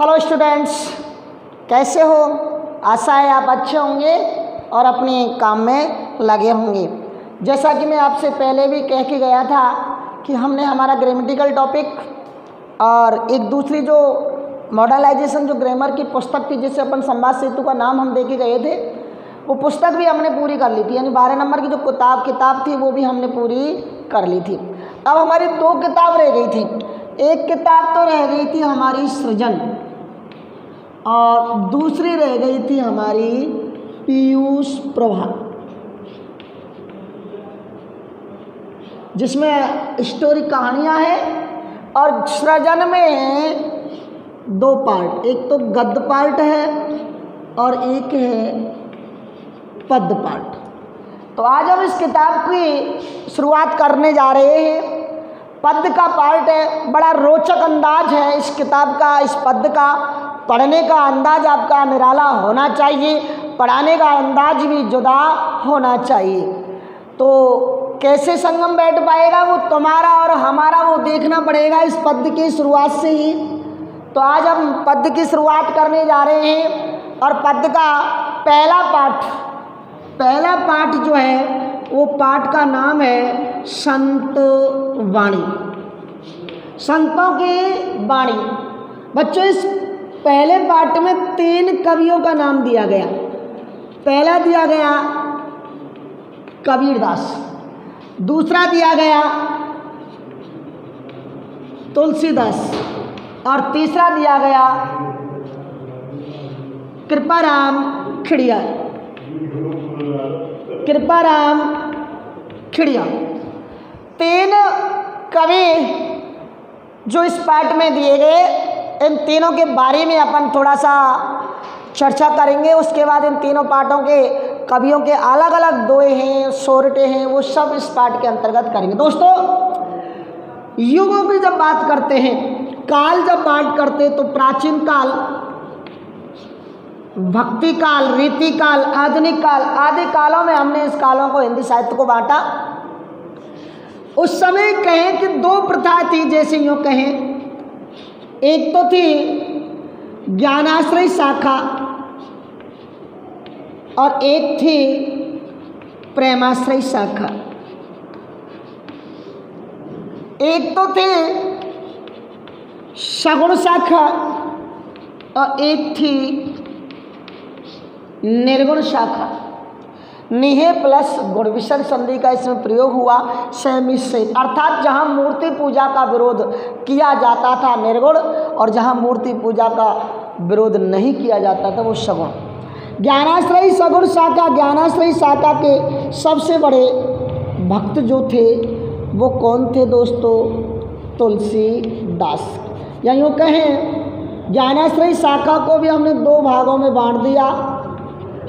Hello students, कैसे हो? आशा है आप अच्छे होंगे और अपने काम में लगे होंगे। जैसा कि मैं आपसे पहले भी कह के गया था कि हमने हमारा ग्रामेटिकल टॉपिक और एक दूसरी जो मॉडर्नाइजेशन जो ग्रामर की पुस्तक थी जिसे अपन संवाद सेतु का नाम हम दे के गए थे, वो पुस्तक भी हमने पूरी कर ली थी। यानी 12 नंबर की जो किताब थी वो भी हमने पूरी कर ली थी। अब हमारी 2 किताब रह गई थी। एक किताब तो रह गई थी हमारी सृजन और दूसरी रह गई थी हमारी पीयूष प्रभा, जिसमें स्टोरी कहानियाँ हैं और सृजन में 2 पार्ट, एक तो गद्य पार्ट है और एक है पद्य पार्ट। तो आज हम इस किताब की शुरुआत करने जा रहे हैं। पद्य का पार्ट है, बड़ा रोचक अंदाज है इस किताब का। इस पद्य का पढ़ने का अंदाज आपका निराला होना चाहिए, पढ़ाने का अंदाज भी जुदा होना चाहिए। तो कैसे संगम बैठ पाएगा वो तुम्हारा और हमारा, वो देखना पड़ेगा इस पद्य की शुरुआत से ही। तो आज हम पद्य की शुरुआत करने जा रहे हैं और पद्य का पहला पाठ जो है वो पाठ का नाम है संत वाणी, संतों की वाणी। बच्चों, इस पहले पाठ में 3 कवियों का नाम दिया गया। पहला दिया गया कबीरदास, दूसरा दिया गया तुलसीदास और तीसरा दिया गया कृपाराम खिड़िया। कृपाराम खिड़िया 3 कवि जो इस पाठ में दिए गए, इन तीनों के बारे में अपन थोड़ा सा चर्चा करेंगे। उसके बाद इन तीनों पाठों के कवियों के अलग अलग दोहे हैं, सोरठे हैं, वो सब इस पाठ के अंतर्गत करेंगे। दोस्तों, युगों की जब बात करते हैं, काल जब बात करते हैं, तो प्राचीन काल, भक्ति काल, रीति काल, आधुनिक काल, आदि कालों में हमने इस कालों को हिंदी साहित्य को बांटा। उस समय कहें कि 2 प्रथा थी, जैसे यूँ कहें, एक तो थी ज्ञानाश्रय शाखा और एक थी प्रेमाश्रय शाखा। एक तो थे सगुण शाखा और एक थी निर्गुण शाखा। निहे प्लस गुण विसर्ग संधि का इसमें प्रयोग हुआ, सैमिश्रित, अर्थात जहाँ मूर्ति पूजा का विरोध किया जाता था निर्गुण और जहाँ मूर्ति पूजा का विरोध नहीं किया जाता था वो सगुण। ज्ञानाश्रयी सगुण शाखा, ज्ञानाश्रयी शाखा के सबसे बड़े भक्त जो थे वो कौन थे दोस्तों? तुलसीदास। या यूँ कहें, ज्ञानाश्रयी शाखा को भी हमने 2 भागों में बांट दिया,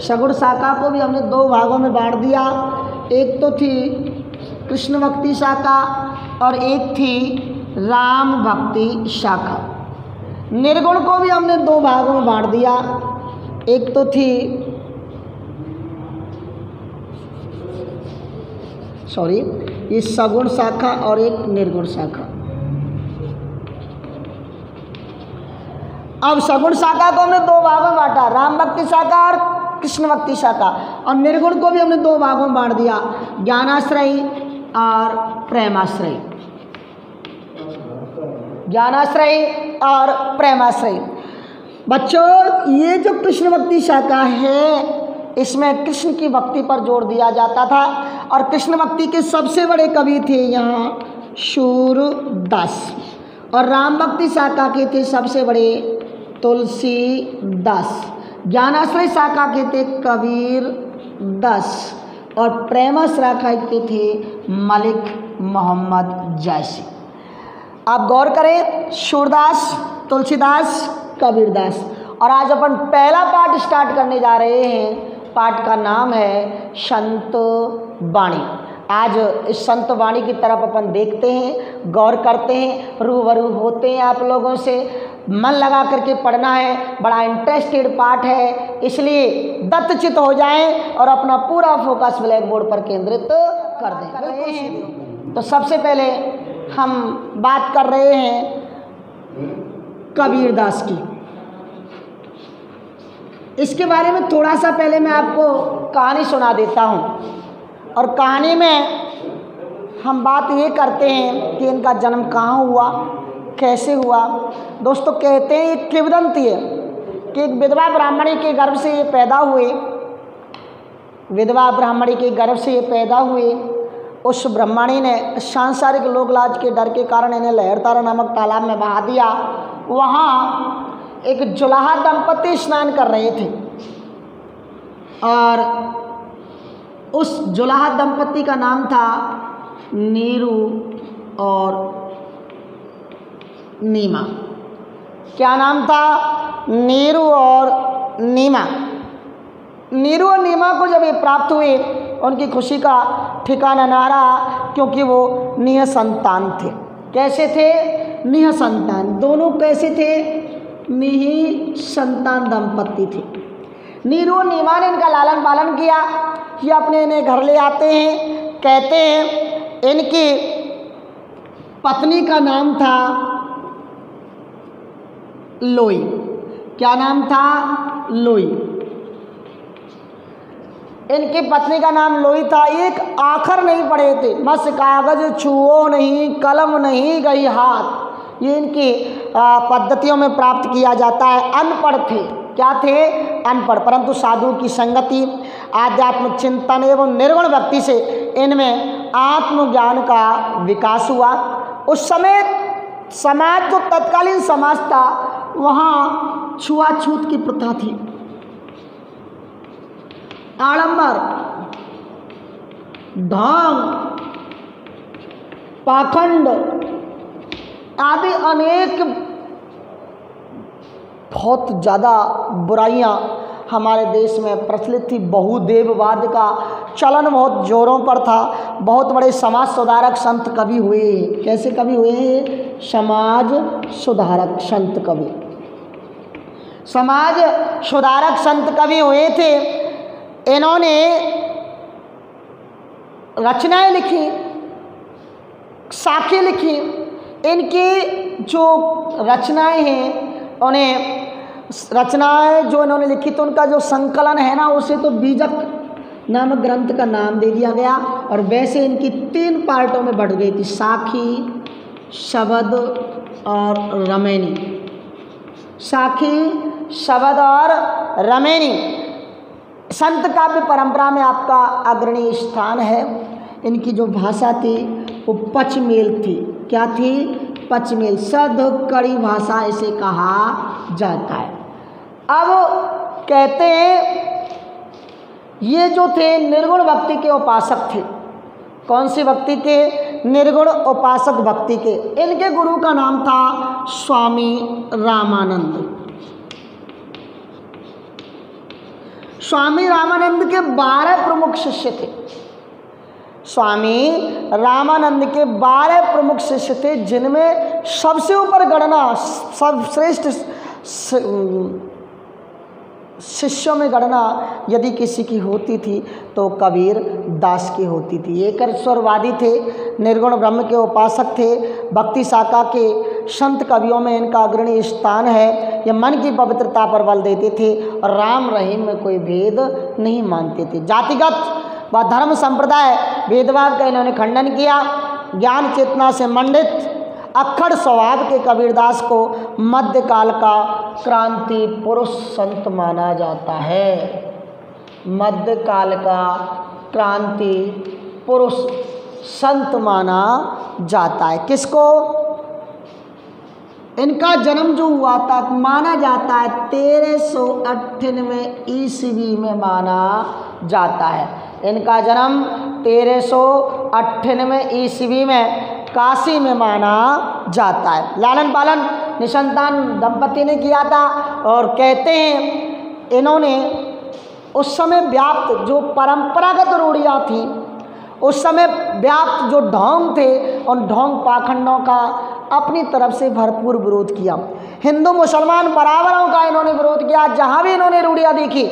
सगुण शाखा को भी हमने 2 भागों में बांट दिया। एक तो थी कृष्ण भक्ति शाखा और एक थी राम भक्ति शाखा। निर्गुण को भी हमने 2 भागों में बांट दिया, एक तो थी ये सगुण शाखा और एक निर्गुण शाखा। अब सगुण शाखा को हमने 2 भागों में बांटा, राम भक्ति शाखा और कृष्ण भक्ति शाखा, और निर्गुण को भी हमने 2 भागों में बांट दिया, ज्ञानाश्रयी और प्रेमाश्रयी। ज्ञानाश्रयी और प्रेमाश्रयी। बच्चों, ये जो कृष्ण भक्ति शाखा है इसमें कृष्ण की भक्ति पर जोर दिया जाता था और कृष्ण भक्ति के सबसे बड़े कवि थे यहाँ सूरदास, और राम भक्ति शाखा के थे सबसे बड़े तुलसीदास। ज्ञानाश्रय शाखा के थे कबीरदास और प्रेमाश्रय शाखा के थे मलिक मोहम्मद जैसी। आप गौर करें, सूरदास, तुलसीदास, कबीरदास। और आज अपन पहला पाठ स्टार्ट करने जा रहे हैं। पाठ का नाम है संत वाणी। आज इस संत वाणी की तरफ अपन देखते हैं, गौर करते हैं, रूबरू होते हैं आप लोगों से। मन लगा करके पढ़ना है, बड़ा इंटरेस्टेड पाठ है, इसलिए दत्तचित हो जाएं और अपना पूरा फोकस ब्लैक बोर्ड पर केंद्रित कर दें। तो सबसे पहले हम बात कर रहे हैं कबीरदास की। इसके बारे में थोड़ा सा पहले मैं आपको कहानी सुना देता हूँ। और कहानी में हम बात ये करते हैं कि इनका जन्म कहाँ हुआ, कैसे हुआ। दोस्तों कहते हैं एक किंवदंती है कि एक विधवा ब्राह्मणी के गर्भ से ये पैदा हुए, विधवा ब्राह्मणी के गर्भ से ये पैदा हुए। उस ब्राह्मणी ने सांसारिक लोक लाज के डर के कारण इन्हें लहरतारा नामक तालाब में बहा दिया। वहाँ एक जुलाहा दंपति स्नान कर रहे थे और उस जुलाहा दंपति का नाम था नीरू और नीमा। क्या नाम था? नीरू और नीमा। नीरू और नीमा को जब ये प्राप्त हुए उनकी खुशी का ठिकाना ना रहा, क्योंकि वो निःसंतान थे। कैसे थे? निःसंतान। दोनों कैसे थे? निःसंतान दंपति थे। नीरू और नीमा ने इनका लालन पालन किया। ये अपने इन्हें घर ले आते हैं। कहते हैं इनकी पत्नी का नाम था लोई। क्या नाम था? लोई। इनकी पत्नी का नाम लोई था। एक आखर नहीं पढ़े थे, मस कागज छुओ नहीं, कलम नहीं गई हाथ। ये इनकी पद्धतियों में प्राप्त किया जाता है। अनपढ़ थे। क्या थे? अनपढ़। परंतु साधु की संगति, आध्यात्मिक चिंतन एवं निर्गुण भक्ति से इनमें आत्मज्ञान का विकास हुआ। उस समय समाज, जो तत्कालीन समाज था, वहाँ छुआछूत की प्रथा थी। आडंबर, ढोंग, पाखंड आदि अनेक बहुत ज़्यादा बुराइयां हमारे देश में प्रचलित थी। बहुदेववाद का चलन बहुत जोरों पर था। बहुत बड़े समाज सुधारक संत कवि हुए हैं। कैसे कवि हुए हैं? समाज सुधारक संत कवि, समाज सुधारक संत कवि हुए थे। इन्होंने रचनाएं लिखी, साखी लिखी। इनकी जो रचनाएं हैं, उन्हें रचनाएं जो इन्होंने लिखी तो उनका जो संकलन है ना, उसे तो बीजक नामक ग्रंथ का नाम दे दिया गया। और वैसे इनकी 3 पार्टों में बढ़ गई थी, साखी, शबद और रमैनी। साखी, शबद और रमैनी संत काव्य परंपरा में आपका अग्रणी स्थान है। इनकी जो भाषा थी वो पचमेल थी। क्या थी? पचमेल। शुद्ध कड़ी भाषा इसे कहा जाता है। अब कहते हैं ये जो थे निर्गुण भक्ति के उपासक थे। कौन सी भक्ति के? निर्गुण उपासक भक्ति के। इनके गुरु का नाम था स्वामी रामानंद। स्वामी रामानंद के 12 प्रमुख शिष्य थे। स्वामी रामानंद के 12 प्रमुख शिष्य थे, जिनमें सबसे ऊपर गणना, सर्वश्रेष्ठ शिष्यों में गणना यदि किसी की होती थी तो कबीर दास की होती थी। एकेश्वरवादी थे, निर्गुण ब्रह्म के उपासक थे। भक्ति शाखा के संत कवियों में इनका अग्रणी स्थान है। ये मन की पवित्रता पर बल देते थे और राम रहीम में कोई भेद नहीं मानते थे। जातिगत व धर्म संप्रदाय भेदभाव का इन्होंने खंडन किया। ज्ञान चेतना से मंडित अक्खड़ स्वभाव के कबीरदास को मध्यकाल का क्रांति पुरुष संत माना जाता है। मध्यकाल का क्रांति पुरुष संत माना जाता है। किसको? इनका जन्म जो हुआ था माना जाता है 1398 ईस्वी में माना जाता है। इनका जन्म 1398 ईस्वी में काशी में माना जाता है। लालन पालन निसंतान दंपति ने किया था। और कहते हैं इन्होंने उस समय व्याप्त जो परंपरागत रूढ़ियाँ थी, उस समय व्याप्त जो ढोंग थे, उन ढोंग पाखंडों का अपनी तरफ से भरपूर विरोध किया। हिंदू मुसलमान बराबरों का इन्होंने विरोध किया। जहाँ भी इन्होंने रूढ़ियाँ देखी,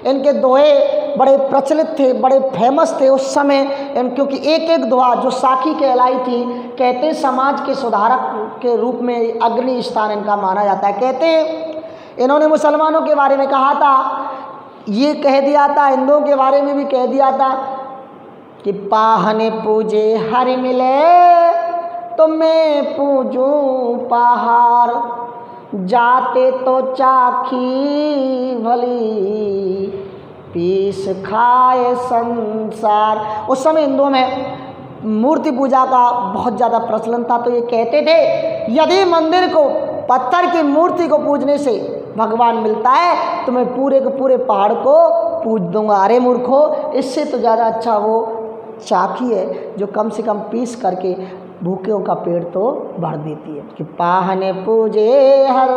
इनके दोहे बड़े प्रचलित थे, बड़े फेमस थे उस समय। क्योंकि एक एक दोहा जो साखी कहलाई थी, कहते समाज के सुधारक के रूप में अग्रणी स्थान इनका माना जाता है। कहते हैं इन्होंने मुसलमानों के बारे में कहा था ये कह दिया था, हिंदुओं के बारे में भी कह दिया था कि पाहने पूजे हरि मिले तो मैं पूजूं पहाड़, जाते तो चाखी भली पीस खाए संसार। उस समय हिंदुओं में मूर्ति पूजा का बहुत ज़्यादा प्रचलन था, तो ये कहते थे यदि मंदिर को पत्थर की मूर्ति को पूजने से भगवान मिलता है तो मैं पूरे के पूरे पहाड़ को पूज दूंगा। अरे मूर्खो, इससे तो ज़्यादा अच्छा वो चाकी है जो कम से कम पीस करके भूखों का पेट तो भर देती है। कि पाहने पूजे हर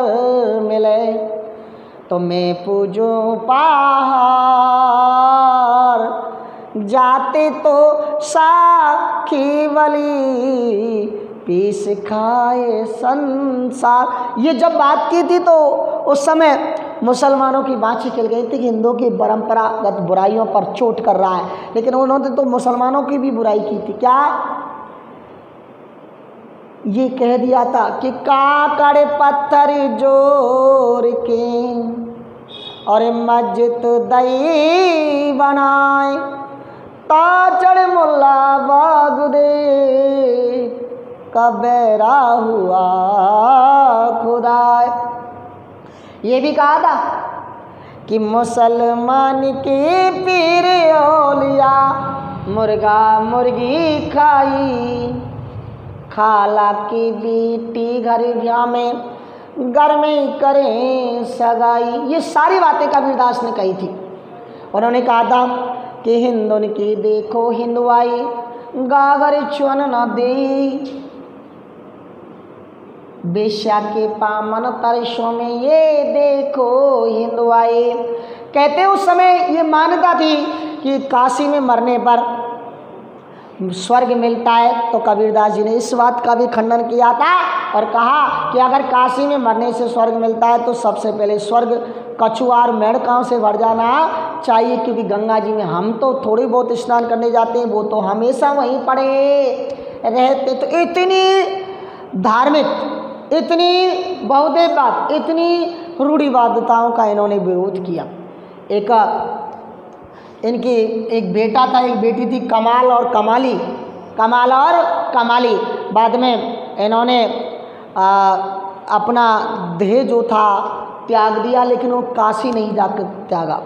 मिले तो मैं पूजूं पहाड़, जाते तो साखी वाली पीस खाए संसार। ये जब बात की थी तो उस समय मुसलमानों की बात खिल गई थी कि हिंदुओं की परंपरागत बुराइयों पर चोट कर रहा है, लेकिन उन्होंने तो मुसलमानों की भी बुराई की थी। क्या ये कह दिया था कि काकड़ पत्थर जोड़ के और मस्जिद दई बनाए, ताचड़ मुल्ला बाग दे कबेरा हुआ खुदाए। ये भी कहा था कि मुसलमान की पीर औलिया मुर्गा मुर्गी खाई, खाला की बेटी घर ब्याह में घर में करें सगाई। ये सारी बातें कबीरदास ने कही थी। उन्होंने कहा था कि हिंदुन की देखो हिंदुआई, गागर चुन न दे, बेश्या के पामन तरसों में ये देखो हिंदुआई। कहते उस समय ये मान्यता थी कि काशी में मरने पर स्वर्ग मिलता है, तो कबीरदास जी ने इस बात का भी खंडन किया था और कहा कि अगर काशी में मरने से स्वर्ग मिलता है तो सबसे पहले स्वर्ग कछुआर मेढकों से भर जाना चाहिए, क्योंकि गंगा जी में हम तो थोड़ी बहुत स्नान करने जाते हैं, वो तो हमेशा वहीं पड़े रहते। तो इतनी धार्मिक, इतनी बहुदेववाद, इतनी रूढ़िवादिताओं का इन्होंने विरोध किया। इनकी एक बेटा था, एक बेटी थी, कमाल और कमाली, कमाल और कमाली। बाद में इन्होंने अपना देह जो था त्याग दिया, लेकिन वो काशी नहीं जाकर त्यागा,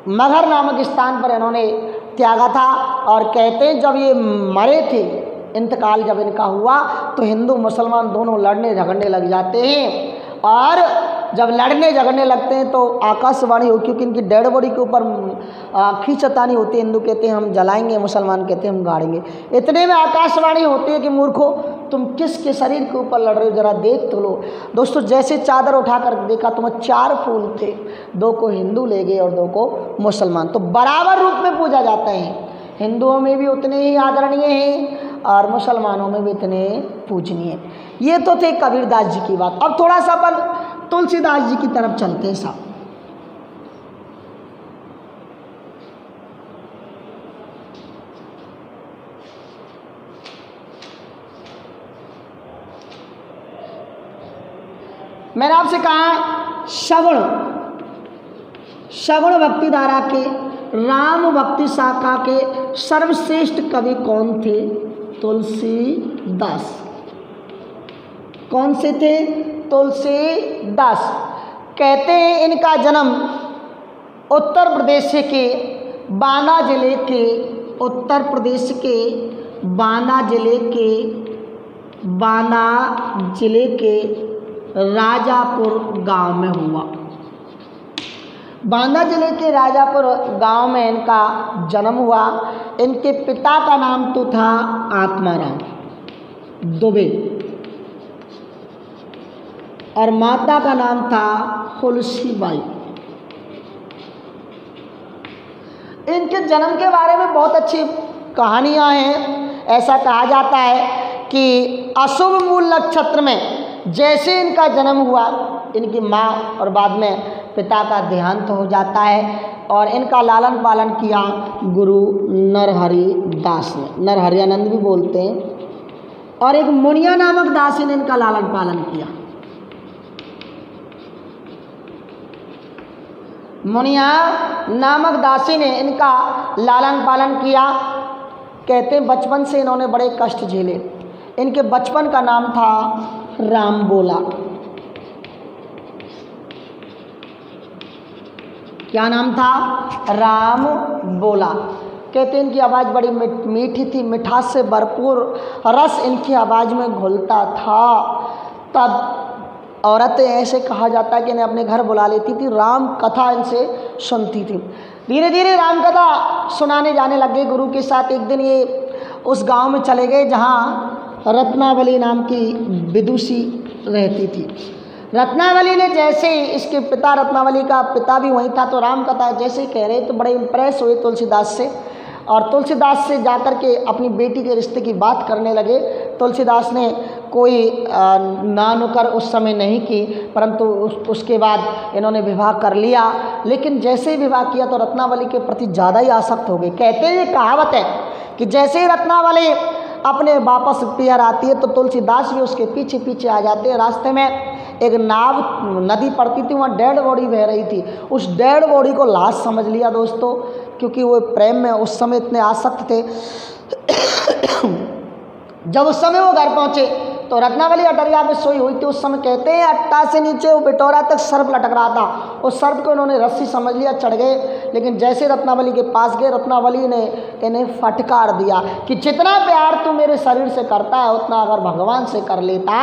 मगहर नामक स्थान पर इन्होंने त्यागा था। और कहते हैं जब ये मरे थे, इंतकाल जब इनका हुआ, तो हिंदू मुसलमान दोनों लड़ने झगड़ने लग जाते हैं। और जब लड़ने झगड़ने लगते हैं तो आकाशवाणी हो, क्योंकि इनकी डेड बॉडी के ऊपर खींचतानी होती है। हिंदू कहते हैं हम जलाएंगे, मुसलमान कहते हैं हम गाड़ेंगे। इतने में आकाशवाणी होती है कि मूर्खो, तुम किसके शरीर के ऊपर लड़ रहे हो, जरा देख तो लो। दोस्तों, जैसे चादर उठाकर देखा तो वह 4 फूल थे, 2 को हिंदू ले गए और 2 को मुसलमान। तो बराबर रूप में पूजा जाता है, हिंदुओं में भी उतने ही आदरणीय हैं और मुसलमानों में भी इतने पूजनीय। ये तो थे कबीरदास जी की बात। अब थोड़ा सा अपन तुलसीदास जी की तरफ चलते हैं साहब। मैंने आपसे कहा सगुण भक्ति धारा के राम भक्ति शाखा के सर्वश्रेष्ठ कवि कौन थे? तुलसीदास। कौन से थे? तुलसीदास। कहते हैं इनका जन्म उत्तर प्रदेश के बांदा जिले के, उत्तर प्रदेश के बांदा जिले के राजापुर गांव में हुआ। बांदा जिले के राजापुर गांव में इनका जन्म हुआ। इनके पिता का नाम तो था आत्माराम दुबे और माता का नाम था तुलसीबाई। इनके जन्म के बारे में बहुत अच्छी कहानियां हैं। ऐसा कहा जाता है कि अशुभ मूल नक्षत्र में जैसे इनका जन्म हुआ, इनकी माँ और बाद में पिता का देहांत हो जाता है और इनका लालन पालन किया गुरु नरहरि दास ने, नरहरियानंद भी बोलते हैं, और एक मुनिया नामक दासी ने इनका लालन पालन किया। मुनिया नामक दासी ने इनका लालन पालन किया। कहते हैं बचपन से इन्होंने बड़े कष्ट झेले। इनके बचपन का नाम था राम बोला। क्या नाम था? राम बोला। कहते हैं इनकी आवाज़ बड़ी मीठी थी, मिठास से भरपूर रस इनकी आवाज़ में घुलता था। तब औरतें ऐसे कहा जाता है कि इन्हें अपने घर बुला लेती थी, राम कथा इनसे सुनती थी। धीरे धीरे राम कथा सुनाने जाने लग गए गुरु के साथ। एक दिन ये उस गांव में चले गए जहां रत्नावली नाम की विदुषी रहती थी। रत्नावली ने जैसे इसके पिता, रत्नावली का पिता भी वहीं था, तो राम कथा जैसे कह रहे तो बड़े इम्प्रेस हुए तुलसीदास से, और तुलसीदास से जाकर के अपनी बेटी के रिश्ते की बात करने लगे। तुलसीदास ने कोई ना नुकर उस समय नहीं की, परंतु उसके बाद इन्होंने विवाह कर लिया। लेकिन जैसे ही विवाह किया तो रत्नावली के प्रति ज़्यादा ही आसक्त हो गए। कहते हैं, ये कहावत है कि जैसे ही रत्नावली अपने वापस पियर आती है तो तुलसीदास भी उसके पीछे पीछे आ जाते हैं। रास्ते में एक नाव नदी पड़ती थी, वहाँ डेड बॉडी बह रही थी। उस डेड बॉडी को लाश समझ लिया दोस्तों, क्योंकि वो प्रेम में उस समय इतने आसक्त थे। जब उस समय वो घर पहुँचे तो रत्नावली अटरिया में सोई हुई थी। उस समय कहते हैं अट्टा से नीचे वो बिटोरा तक सर्प लटक रहा था। उस सर्प को इन्होंने रस्सी समझ लिया, चढ़ गए। लेकिन जैसे रत्नावली के पास गए, रत्नावली ने इन्हें फटकार दिया कि जितना प्यार तू मेरे शरीर से करता है उतना अगर भगवान से कर लेता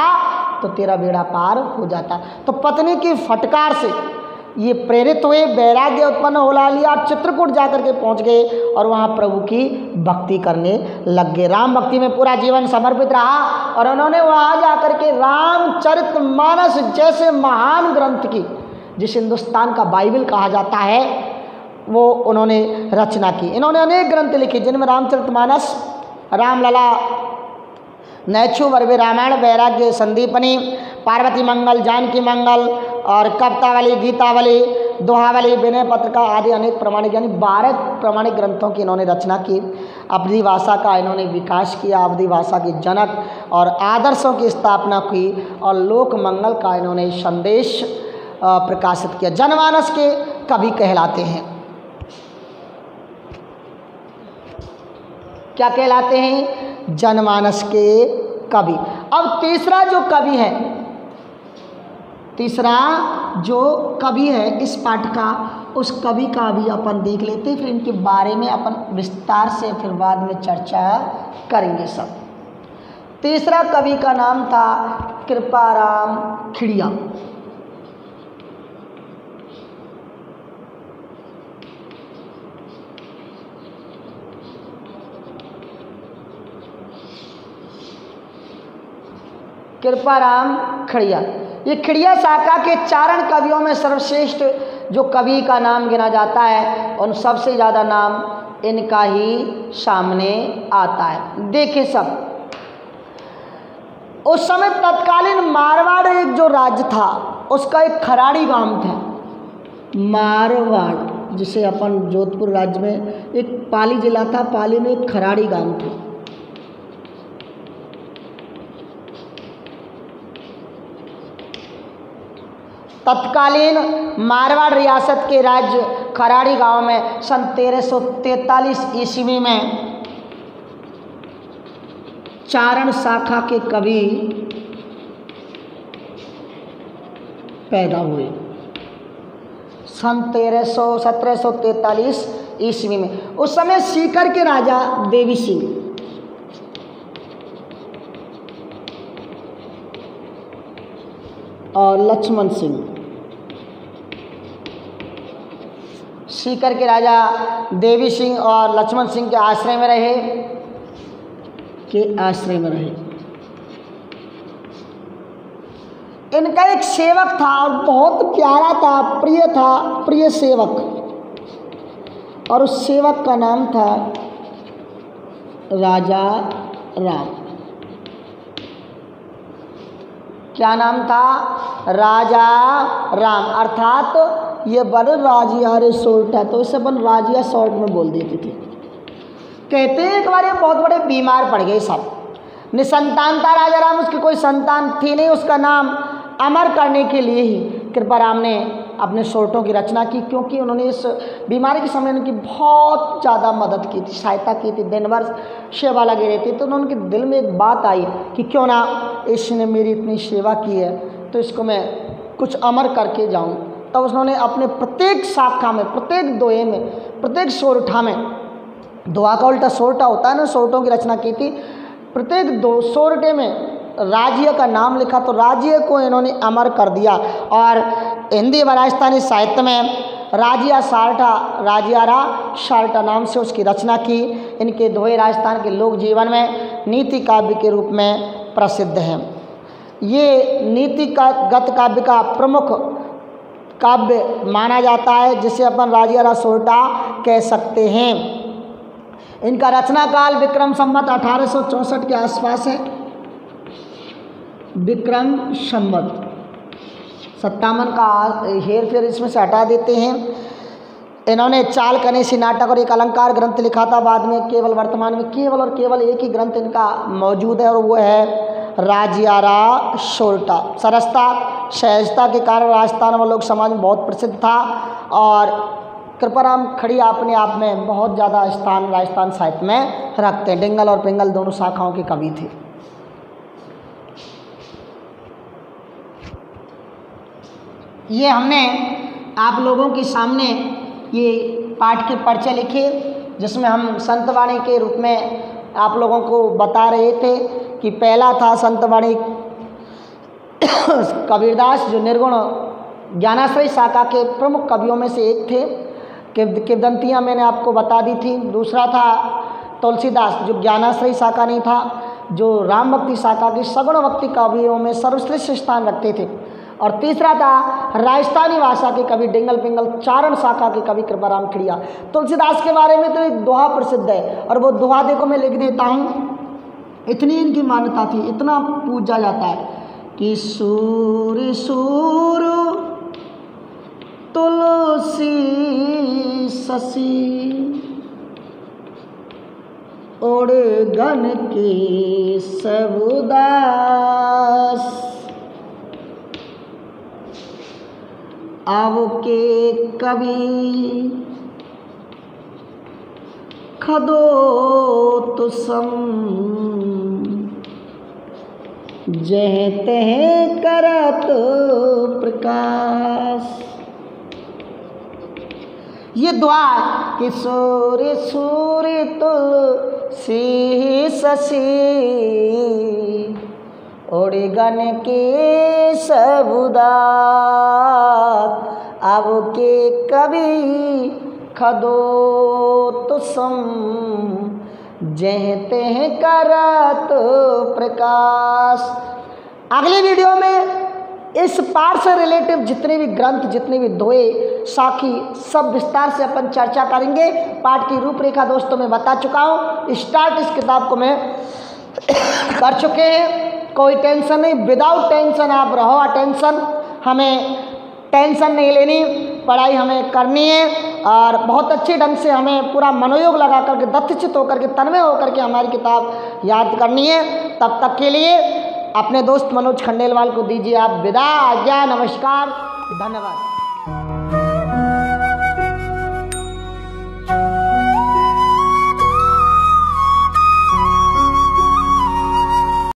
तो तेरा बेड़ा पार हो जाता। तो पत्नी की फटकार से ये प्रेरित हुए, वैराग्य उत्पन्न हो लिया, चित्रकूट जाकर के पहुंच गए और वहां प्रभु की भक्ति करने लग गए। राम भक्ति में पूरा जीवन समर्पित रहा और उन्होंने वहां जाकर के रामचरितमानस जैसे महान ग्रंथ की, जिस हिंदुस्तान का बाइबल कहा जाता है, वो उन्होंने रचना की। इन्होंने अनेक ग्रंथ लिखे जिनमें रामचरितमानस, रामलला, नैच्छू वर्वे रामायण, वैराग्य संदीपनी, पार्वती मंगल, जानकी मंगल और कवितावली, गीतावली, दोहावली, विनय पत्रिका आदि अनेक प्रमाणिक यानी 12 प्रमाणिक ग्रंथों की इन्होंने रचना की। अवधी भाषा का इन्होंने विकास किया, अवधी भाषा के जनक और आदर्शों की स्थापना की और लोक मंगल का इन्होंने संदेश प्रकाशित किया। जनमानस के कवि कहलाते हैं। क्या कहलाते हैं? जनमानस के कवि। अब तीसरा जो कवि है, तीसरा जो कवि है इस पाठ का, उस कवि का भी अपन देख लेते हैं, फिर इनके बारे में अपन विस्तार से फिर बाद में चर्चा करेंगे सब। तीसरा कवि का नाम था कृपाराम खिड़िया। कृपाराम खिड़िया, ये खिड़िया शाखा के चारण कवियों में सर्वश्रेष्ठ जो कवि का नाम गिना जाता है, उन सबसे ज़्यादा नाम इनका ही सामने आता है। देखें सब, उस समय तत्कालीन मारवाड़ एक जो राज्य था उसका एक खराड़ी गांव था। मारवाड़, जिसे अपन जोधपुर राज्य में एक पाली जिला था, पाली में एक खराड़ी गांव था। तत्कालीन मारवाड़ रियासत के राज्य खराड़ी गांव में सन 1343 ईस्वी में चारण शाखा के कवि पैदा हुए। सन 1743 ईस्वी में। उस समय सीकर के राजा देवी सिंह और लक्ष्मण सिंह, सीकर के राजा देवी सिंह और लक्ष्मण सिंह के आश्रय में रहे, इनका एक सेवक था और बहुत प्यारा था, प्रिय सेवक, और उस सेवक का नाम था राजा राम। क्या नाम था? राजा राम। अर्थात ये बड़े राजिया रिसोर्ट है, तो इसे अपन राजिया शॉर्ट में बोल देते थे। कहते हैं एक बार ये बहुत बड़े बीमार पड़ गए, सब निसंतान था राजा राम, उसकी कोई संतान थी नहीं। उसका नाम अमर करने के लिए ही कृपाराम ने अपने सोर्टों की रचना की, क्योंकि उन्होंने इस बीमारी के समय उनकी बहुत ज़्यादा मदद की थी, सहायता की थी, दिन भर सेवा लगी रहती। तो उनके दिल में एक बात आई कि क्यों ना इसने मेरी इतनी सेवा की है तो इसको मैं कुछ अमर करके जाऊं। तब उन्होंने अपने प्रत्येक शाखा में, प्रत्येक दोहे में, प्रत्येक सोरठा में, दोहा का उल्टा सोरठा होता है ना, सोरठों की रचना की थी। प्रत्येक दो सोरठे में राज्य का नाम लिखा, तो राज्य को इन्होंने अमर कर दिया। और हिंदी व राजस्थानी साहित्य में राजिया सारठा, राजियारा सारठा नाम से उसकी रचना की। इनके दोहे राजस्थान के लोक जीवन में नीति काव्य के रूप में प्रसिद्ध हैं। ये नीति का गत काव्य का प्रमुख काव्य माना जाता है, जिसे अपन राजियारा सोरठा कह सकते हैं। इनका रचना काल विक्रम संवत 1864 के आसपास है। विक्रम संवत 57 का हेर फेर इसमें से हटा देते हैं। इन्होंने चाल कनेसी नाटक और एक अलंकार ग्रंथ लिखा था। बाद में केवल वर्तमान में केवल और केवल एक ही ग्रंथ इनका मौजूद है और वो है राजियारा सोरठा। सरसता सहजता के कारण राजस्थान व लोक समाज में बहुत प्रसिद्ध था और कृपाराम खड़िया अपने आप में बहुत ज़्यादा स्थान राजस्थान साहित्य में रखते हैं। डिंगल और पिंगल दोनों शाखाओं के कवि थे। ये हमने आप लोगों के सामने ये पाठ के पर्चे लिखे, जिसमें हम संतवाणी के रूप में आप लोगों को बता रहे थे कि पहला था संतवाणी कबीरदास, जो निर्गुण ज्ञानाश्रय शाखा के प्रमुख कवियों में से एक थे। किंवदंतियाँ मैंने आपको बता दी थी। दूसरा था तुलसीदास, जो ज्ञानाश्रय शाखा नहीं था, जो राम भक्ति शाखा के सगुण भक्ति कवियों में सर्वश्रेष्ठ स्थान रखते थे। और तीसरा था राजस्थानी भाषा के कवि डिंगल पिंगल चारण शाखा के कवि कृपाराम खड़िया। तुलसीदास के बारे में तो एक दोहा प्रसिद्ध है और वो दोहा देखो मैं लिख देता हूँ। इतनी इनकी मान्यता थी, इतना पूजा जाता है कि सूर सूर तुलसी शशि ओढ़ गन के सब दास, आवो के कवि खदो तो सम, जह तह करत प्रकाश। ये दुआ कि सूर्य सूर्य तुलसी शशि ओढ़े गन के सबुदात, अब के कवि खदो तो सम, जह तह करत प्रकाश। अगली वीडियो में इस पाठ से रिलेटिव जितने भी ग्रंथ, जितने भी दोहे, साखी, सब विस्तार से अपन चर्चा करेंगे। पाठ की रूपरेखा दोस्तों मैं बता चुका हूँ। स्टार्ट इस किताब को मैं कर चुके हैं। कोई टेंशन नहीं, विदाउट टेंशन आप रहो। अटेंशन, हमें टेंशन नहीं लेनी, पढ़ाई हमें करनी है और बहुत अच्छे ढंग से हमें पूरा मनोयोग लगा करके, दत्तचित होकर के, तन्मय होकर के हमारी किताब याद करनी है। तब तक के लिए अपने दोस्त मनोज खंडेलवाल को दीजिए आप विदा। आज्ञा, नमस्कार, धन्यवाद।